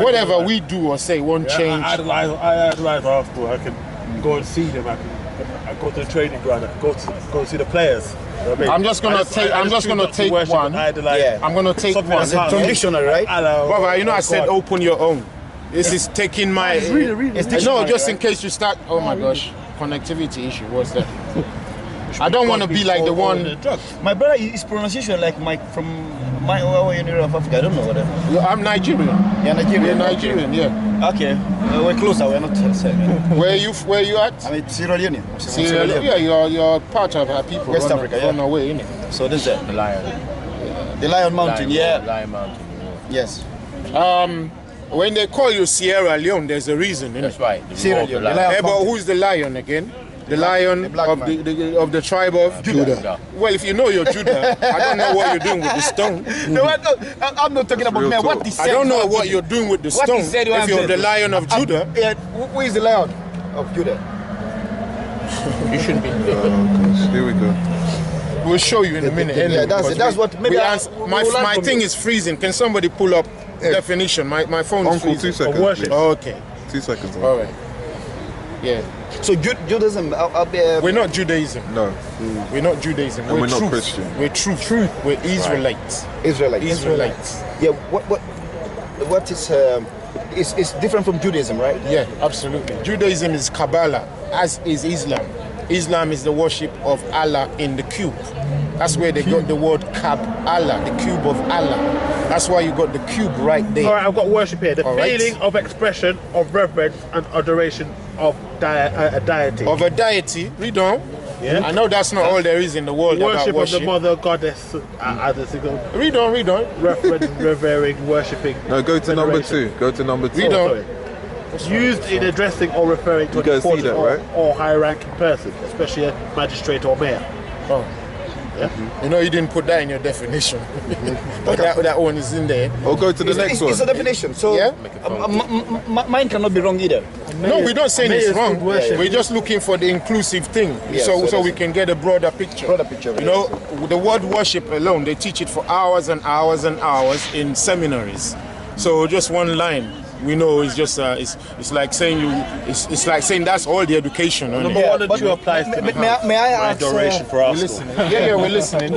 Speaker 1: Whatever we do or say won't change.
Speaker 6: I idolize Arsenal. I can go and see them. I go to the training ground. I go to see the players. You know what I mean?
Speaker 1: I'm just gonna take one.
Speaker 6: Yeah.
Speaker 1: I'm gonna take one.
Speaker 9: As a traditional, right?
Speaker 1: Brother, you know I said open your own. This is taking my... No, just in case you start... Oh my gosh. Connectivity issue. What's that? I don't want to be like the one...
Speaker 9: My brother is pronunciation like from my area of Africa. I don't know whatever.
Speaker 1: I'm Nigerian.
Speaker 9: Yeah, Nigerian.
Speaker 1: You're Nigerian, yeah.
Speaker 9: Okay. We're closer. We're not saying.
Speaker 1: Where you at?
Speaker 9: I'm in Sierra Leone.
Speaker 1: Sierra Leone. Yeah, you're part of our people.
Speaker 9: West Africa, yeah.
Speaker 1: Run away, innit?
Speaker 9: So this is
Speaker 10: The lion.
Speaker 9: the Lion Mountain. Yeah.
Speaker 10: Lion Mountain.
Speaker 9: Yes.
Speaker 1: When they call you Sierra Leone, there's a reason, innit?
Speaker 10: That's right. The
Speaker 9: Sierra
Speaker 10: roar of the
Speaker 9: Leone,
Speaker 10: lion.
Speaker 9: the
Speaker 1: Hey, but who's the lion again? The lion
Speaker 9: black
Speaker 1: of
Speaker 9: man.
Speaker 1: of the tribe of
Speaker 10: Judah.
Speaker 1: Well, if you know you're Judah, I don't know what you're doing with the stone.
Speaker 9: No, I'm not talking about
Speaker 3: real
Speaker 9: me.
Speaker 3: talk.
Speaker 9: What he said.
Speaker 1: I don't know what you're doing with the
Speaker 9: What he
Speaker 1: stone.
Speaker 9: said,
Speaker 1: If you're the lion of Judah,
Speaker 9: Yeah, who is the Lion of Judah?
Speaker 10: You shouldn't be.
Speaker 3: Here we go.
Speaker 1: we'll show you in a minute.
Speaker 9: Yeah,
Speaker 1: anyway,
Speaker 9: that's
Speaker 1: because
Speaker 9: that's what maybe
Speaker 1: my thing is freezing. Can somebody pull up definition? My phone is
Speaker 3: Uncle, 2
Speaker 1: freezing.
Speaker 3: seconds.
Speaker 6: worship.
Speaker 3: please.
Speaker 1: Okay,
Speaker 3: 2 seconds.
Speaker 1: all right. Yeah,
Speaker 9: So Judaism.
Speaker 1: we're not Judaism.
Speaker 3: No.
Speaker 1: We're not Judaism.
Speaker 3: And we're not
Speaker 1: truth.
Speaker 3: Christian.
Speaker 1: We're truth. We're Israelites.
Speaker 9: Israelites.
Speaker 1: Israelites.
Speaker 9: Yeah. What is different from Judaism, right?
Speaker 1: Yeah, absolutely. Judaism is Kabbalah, as is Islam. Islam is the worship of Allah in the cube. That's where they got the word Kab Allah, the cube of Allah. That's why you got the cube right there.
Speaker 6: All right, I've got worship here. The
Speaker 1: All right.
Speaker 6: feeling of expression of reverence and adoration of a deity.
Speaker 1: Of a deity, read on.
Speaker 6: Yeah.
Speaker 1: I know that's not all there is in the world
Speaker 6: Worship
Speaker 1: about
Speaker 6: of
Speaker 1: worship.
Speaker 6: the mother goddess as a single
Speaker 1: Read on.
Speaker 6: reference, revering, worshipping.
Speaker 3: No, go to number
Speaker 6: veneration.
Speaker 3: 2. Go to number 2.
Speaker 1: Read on.
Speaker 6: Sorry. Used in addressing or referring to
Speaker 3: You
Speaker 6: an
Speaker 3: guys see
Speaker 6: important
Speaker 3: that, right?
Speaker 6: or high-ranking person, especially a magistrate or mayor.
Speaker 1: Oh. You know you didn't put that in your definition. But that one is in there.
Speaker 3: Or go to the next one.
Speaker 9: It's a definition. So
Speaker 1: Yeah?
Speaker 9: mine cannot be wrong either.
Speaker 1: No, we're not saying it's
Speaker 6: Mayor's
Speaker 1: wrong.
Speaker 6: good worship.
Speaker 1: We're just looking for the inclusive thing,
Speaker 9: Yeah,
Speaker 1: so
Speaker 9: so
Speaker 1: we
Speaker 9: that's-
Speaker 1: can get a broader picture. You know, the word worship alone, they teach it for hours and hours and hours in seminaries. So just one line, we know it's just it's like saying it's like saying that's all the education. On
Speaker 6: Number
Speaker 1: it.
Speaker 6: 1 and 2 applies to me.
Speaker 9: May I ask?
Speaker 6: Adoration for
Speaker 1: We're
Speaker 6: Arsenal.
Speaker 1: listening. Yeah, we're listening.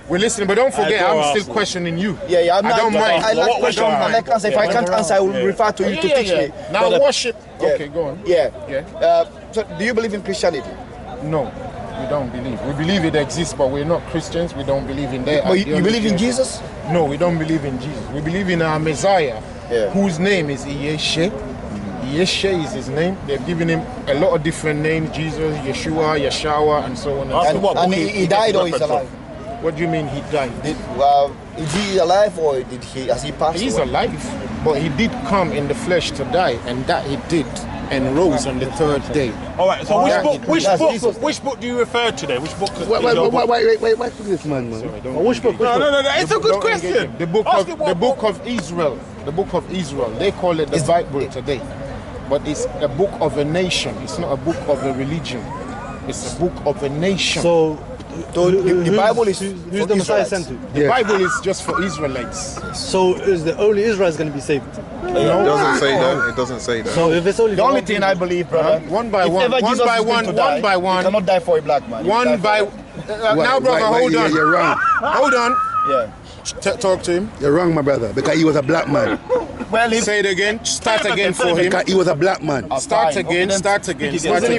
Speaker 1: We're listening, but don't forget,
Speaker 6: I
Speaker 1: I'm
Speaker 6: adore
Speaker 1: still
Speaker 6: Arsenal.
Speaker 1: questioning you.
Speaker 9: Yeah, I'm
Speaker 1: I
Speaker 9: not,
Speaker 1: don't mind.
Speaker 9: I like
Speaker 6: What
Speaker 9: question.
Speaker 6: was
Speaker 9: I like answer. If I can't answer, I will refer to you to teach me.
Speaker 1: Now
Speaker 9: But,
Speaker 1: worship.
Speaker 9: yeah.
Speaker 1: Okay, go on.
Speaker 9: Yeah.
Speaker 1: Yeah.
Speaker 9: So, do you believe in Christianity?
Speaker 1: No, we don't believe. We believe it exists, but we're not Christians. We don't believe in that.
Speaker 9: But you believe in Jesus?
Speaker 1: No, we don't believe in Jesus. We believe in our Messiah, whose name is Yeshe. Yeshe is his name. They've given him a lot of different names: Jesus, Yeshua, Yeshawa, and so on.
Speaker 9: And he died or he's alive?
Speaker 1: What do you mean he died?
Speaker 9: Is he alive or has he passed
Speaker 1: He's
Speaker 9: away?
Speaker 1: alive, but he did come in the flesh to die, and that he did. and rose on the third day.
Speaker 6: All right. So which book do you refer to then? Which book?
Speaker 8: Wait for this man. Which book?
Speaker 6: No. It's a good question.
Speaker 1: The book of Israel. The book of Israel. They call it the Bible today, but it's a book of a nation. It's not a book of a religion. It's a book of a nation.
Speaker 4: So
Speaker 9: the Bible is
Speaker 4: who's the Messiah sent to?
Speaker 1: The Bible is just for Israelites.
Speaker 4: So is the only Israel is going to be saved?
Speaker 3: It doesn't say that. It doesn't say that.
Speaker 4: So if it's only
Speaker 9: the only thing I believe, brother,
Speaker 1: one by one, one by one, one by one.
Speaker 9: You cannot die for a black man.
Speaker 1: One by now, brother, hold on.
Speaker 8: You're wrong.
Speaker 1: Hold on.
Speaker 9: Yeah.
Speaker 1: Talk to him.
Speaker 8: You're wrong, my brother, because he was a black man.
Speaker 9: Well,
Speaker 1: say it again. Start again for him.
Speaker 8: Because he was a black man.
Speaker 1: Start again. Start again.
Speaker 4: Wasn't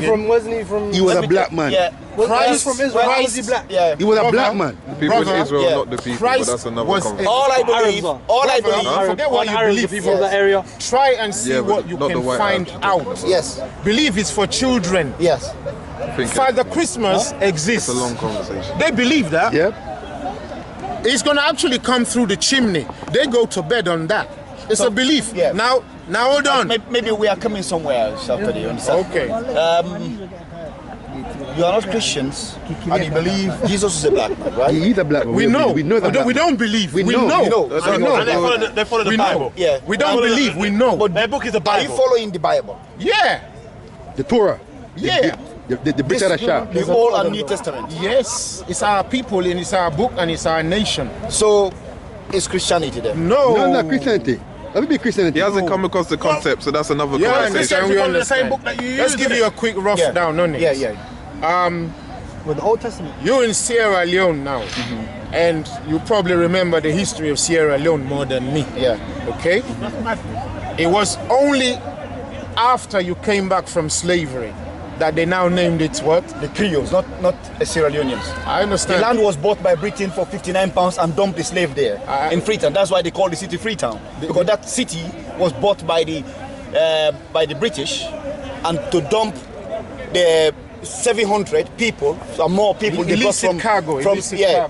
Speaker 4: he from?
Speaker 8: He was a black man.
Speaker 9: Yeah.
Speaker 4: Christ from Israel. Was he black?
Speaker 9: Yeah.
Speaker 8: He was a black man.
Speaker 3: The people in Israel, not the people, but that's another conversation.
Speaker 9: All I believe.
Speaker 1: Forget what you believe.
Speaker 4: People of that area.
Speaker 1: Try and see what you can find out.
Speaker 9: Yes.
Speaker 1: Believe is for children.
Speaker 9: Yes.
Speaker 1: Father Christmas exists.
Speaker 3: It's a long conversation.
Speaker 1: They believe that.
Speaker 8: Yeah.
Speaker 1: It's gonna actually come through the chimney. They go to bed on that. It's a belief.
Speaker 9: Yeah.
Speaker 1: Now hold on.
Speaker 9: Maybe we are coming somewhere Saturday. You understand?
Speaker 1: Okay.
Speaker 9: You are not Christians, and you believe Jesus is a black man, right?
Speaker 8: He is a black man.
Speaker 1: We know.
Speaker 8: We know that.
Speaker 1: We don't believe. We know.
Speaker 6: And they follow the Bible.
Speaker 9: Yeah.
Speaker 1: We don't believe. We know.
Speaker 6: But their book is the
Speaker 9: Are you
Speaker 6: Bible.
Speaker 9: following the Bible?
Speaker 1: Yeah.
Speaker 8: The Torah.
Speaker 1: Yeah.
Speaker 8: The Brit of the Shah.
Speaker 9: The Old and New Testament.
Speaker 1: Yes. It's our people and it's our book and it's our nation.
Speaker 9: So, is Christianity there?
Speaker 1: No.
Speaker 8: No, Christianity. Let me be Christianity.
Speaker 3: He hasn't come across the concept, so that's another
Speaker 1: Yeah,
Speaker 3: conversation.
Speaker 1: we
Speaker 6: the
Speaker 1: understand.
Speaker 6: same book that you use.
Speaker 1: Let's give you a quick rough down on it.
Speaker 9: Yeah.
Speaker 4: With the Old Testament.
Speaker 1: You're in Sierra Leone now, and you probably remember the history of Sierra Leone more than me.
Speaker 9: Yeah.
Speaker 1: Okay? It was only after you came back from slavery that they now named it what?
Speaker 9: The Creoles, not Sierra Leoneans.
Speaker 1: I understand.
Speaker 9: The land was bought by Britain for £59 and dumped the slave there in Freetown. That's why they call the city Freetown, because that city was bought by the British, and to dump the 700 people, so more people they brought from
Speaker 1: cargo.
Speaker 9: Yeah.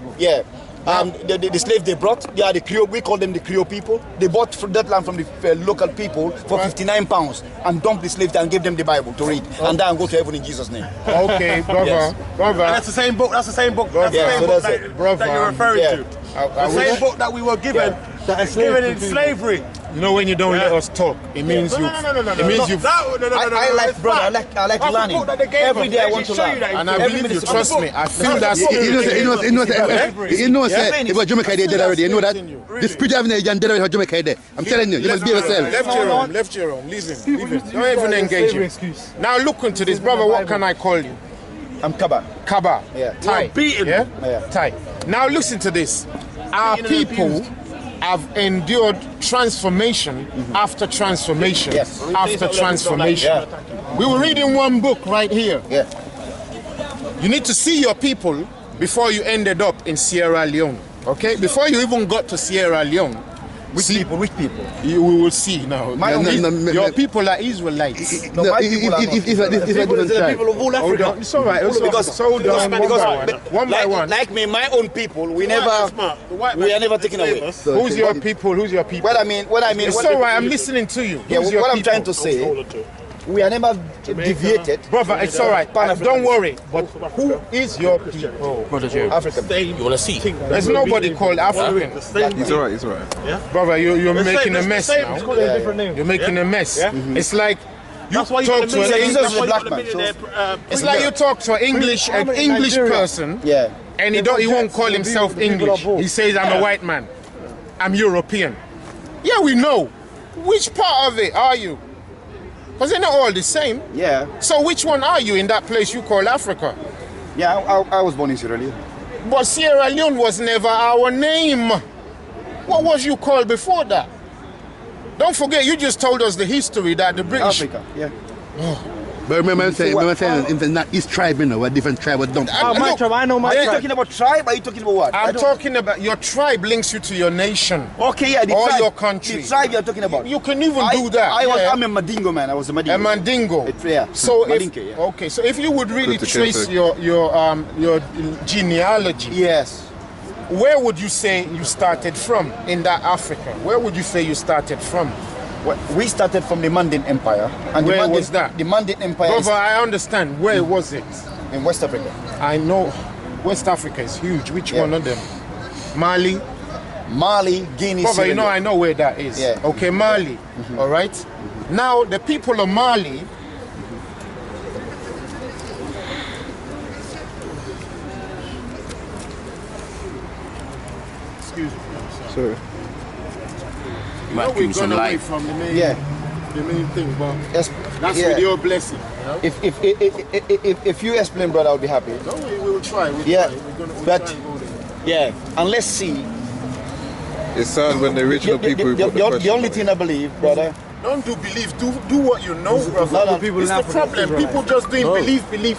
Speaker 9: The slave they brought, they are the Creole. We call them the Creole people. They bought that land from the local people for £59 and dumped the slaves and gave them the Bible to read and then go to heaven in Jesus' name.
Speaker 1: Okay, brother.
Speaker 6: And that's the same book. That's the same book. That's the same book that you're referring to. The same book that we were given. Given in slavery.
Speaker 1: You know when you don't let us talk, it means you. It means you.
Speaker 9: I like, brother. I like learning. Every day I want to learn.
Speaker 1: And I believe you. Trust me. I feel that.
Speaker 8: You know, it was Jamaica they did already. You know that. The spirit of the dead already Jamaica there. I'm telling you, you must be yourself.
Speaker 1: Left your own. Leave him. Don't even engage him. Now look into this, brother. What can I call you?
Speaker 9: I'm Kaba.
Speaker 1: Kaba.
Speaker 9: Yeah.
Speaker 1: Thai.
Speaker 6: Beaten.
Speaker 1: Yeah. Thai. Now listen to this. Our people have endured transformation after transformation after transformation. We were reading one book right here.
Speaker 9: Yeah.
Speaker 1: You need to see your people before you ended up in Sierra Leone. Okay? Before you even got to Sierra Leone.
Speaker 9: Which people?
Speaker 1: We will see now. Your people are Israelites.
Speaker 8: My people are not.
Speaker 4: The people of all Africa.
Speaker 1: It's all right. One by one.
Speaker 9: Like me, my own people, we are never taken away.
Speaker 1: Who's your people?
Speaker 9: What I mean.
Speaker 1: It's all right. I'm listening to you.
Speaker 9: Yeah, what I'm trying to say, we are never deviated.
Speaker 1: Brother, it's all right. Don't worry. But who is your people?
Speaker 9: African.
Speaker 10: You want to see?
Speaker 1: There's nobody called African.
Speaker 3: He's all right. He's all right.
Speaker 6: Yeah.
Speaker 1: Brother, you're making a mess now. You're making a mess. It's like you talk to an English. It's like you talk to an English person.
Speaker 9: Yeah.
Speaker 1: And he won't call himself English. He says, I'm a white man. I'm European. Yeah, we know. Which part of it are you? Because they're not all the same.
Speaker 9: Yeah.
Speaker 1: So which one are you in that place you call Africa?
Speaker 9: Yeah, I was born in Sierra Leone.
Speaker 1: But Sierra Leone was never our name. What was you called before that? Don't forget, you just told us the history that the British...
Speaker 9: Africa, yeah.
Speaker 8: But remember I'm saying it's not his tribe, you know, a different tribe.
Speaker 4: My tribe, I know my tribe.
Speaker 9: Are you talking about tribe? Are you talking about what?
Speaker 1: I'm talking about your tribe links you to your nation.
Speaker 9: Okay, yeah,
Speaker 1: or your country.
Speaker 9: The tribe you're talking about.
Speaker 1: You can even do that.
Speaker 9: I'm a Mandingo man. I was a Mandingo.
Speaker 1: A Mandingo.
Speaker 9: Yeah.
Speaker 1: So
Speaker 9: Mandingo,
Speaker 1: okay, so if you would really trace your genealogy.
Speaker 9: Yes.
Speaker 1: Where would you say you started from in that Africa? Where would you say you started from?
Speaker 9: We started from the Mandin Empire. And
Speaker 1: Where was that?
Speaker 9: The Mandin Empire
Speaker 1: Brother, I understand. Where was it?
Speaker 9: In West Africa.
Speaker 1: I know. West Africa is huge. Which one of them? Mali?
Speaker 9: Mali, Guinea,
Speaker 1: Brother, you know, I know where that is.
Speaker 9: Yeah.
Speaker 1: Okay, Mali. All right? Now, the people of Mali... Excuse me.
Speaker 3: Sorry.
Speaker 1: You know we've gone away from the main thing, but that's with your blessing. You know?
Speaker 9: If you explain, brother, I'll be happy.
Speaker 1: No, we will try. We'll
Speaker 9: yeah,
Speaker 1: try. We'll
Speaker 9: but
Speaker 1: try and go there.
Speaker 9: yeah, and let's see.
Speaker 3: It's sad when the original people who put the question.
Speaker 9: The only thing I believe, brother.
Speaker 1: Don't do believe, do what you know, brother. It's the problem. People just doing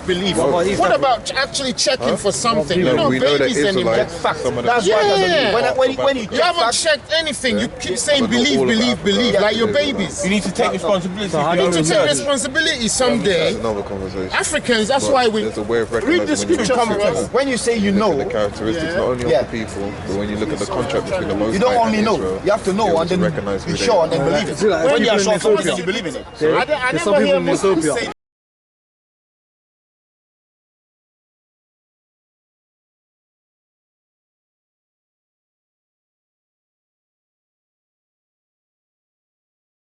Speaker 1: believe. What about actually checking for something?
Speaker 3: No,
Speaker 1: you know,
Speaker 3: we know
Speaker 1: babies
Speaker 3: that
Speaker 1: anymore.
Speaker 3: Israelites,
Speaker 9: Facts.
Speaker 3: some of them.
Speaker 9: That's why you
Speaker 1: haven't checked anything. You keep saying believe, like your babies.
Speaker 2: You need to take responsibility.
Speaker 1: You need to take responsibility someday.
Speaker 3: That's another conversation.
Speaker 1: Africans, that's why we
Speaker 3: there's a way of
Speaker 1: read the scripture.
Speaker 9: When you say you know,
Speaker 3: the characteristics not only of the people, but when you look at the contract between the Most
Speaker 9: you don't
Speaker 3: High
Speaker 9: only
Speaker 3: and
Speaker 9: know.
Speaker 3: Israel,
Speaker 9: You have to know and then be sure and then believe it. When you are sure, you believe in it.
Speaker 1: I never hear Muslims say